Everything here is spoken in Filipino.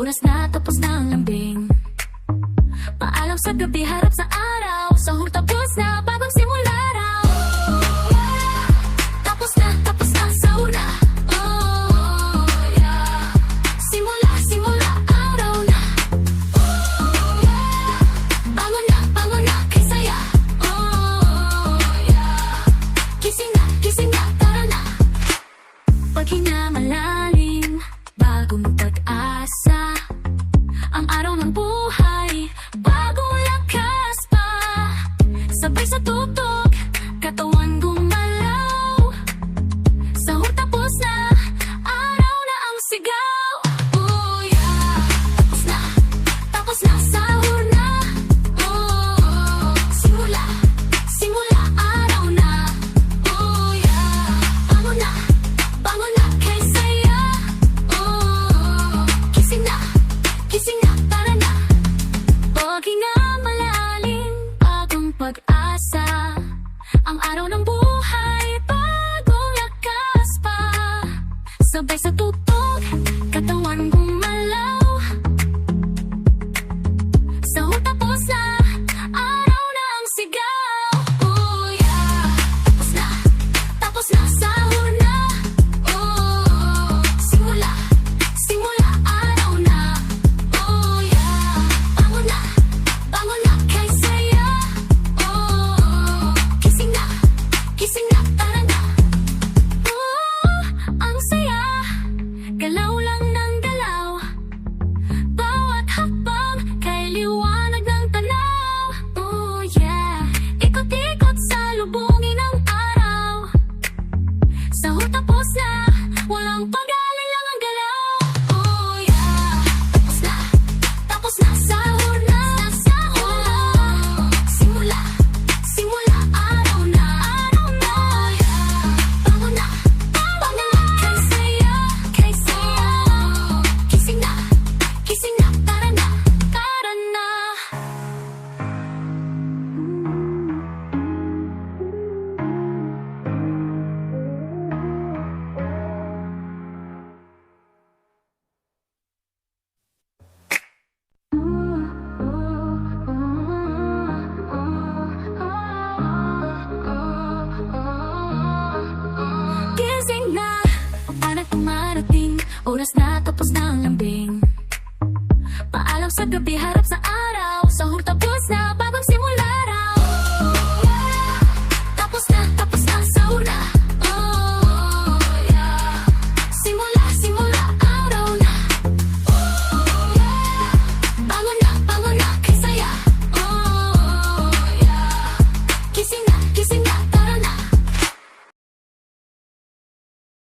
Oras na tapos na ang lambing. Paalam sa gabi, harap sa araw. Sahur tapos na, bagong simula raw. Tapos na sahur na. Oh yeah. Simula, araw na. Oh yeah. Bangon na, kay saya. Oh yeah. Gising na, tara na. Paghinga malalim, bagong pag-asa. Ang araw ng buhay, bagong lakas pa. Sabay sa tutok, katawan gumalaw. Sahur tapos na, araw na ang sigaw. Oh yeah, tapos na sahur na. Oh, simula, araw na. Oh yeah, bangon na, kay saya. Oh, gising na, tara na. Paghinga malalim, bagong pag-asa. Ang araw ng buhay, bagong lakas pa. Sabay sa tutok, katawan gumalaw. Sahur tapos na, araw na ang sigaw. Oh yeah, tapos na sahur na. Oh, simula, araw na. Oh yeah, bangon na, kay saya. Oh, gising na, tara na. Oh, ang saya, galaw lang ng galaw. Bawat hakbang, kay liwanag ng tanaw. Oh yeah, ikot-ikot sa lubungin ng araw. Sahur tapos na, walang pag-alala ang galaw. Oh yeah, tapos na sahur na. Oh, simula, araw na. Oh yeah, bangon na, kay saya. Gising na, tara na. Gising na, anak dumarating. Oras na tapos na ang lambing. Paalam sa gabi, harap sa araw. Sahur tapos na,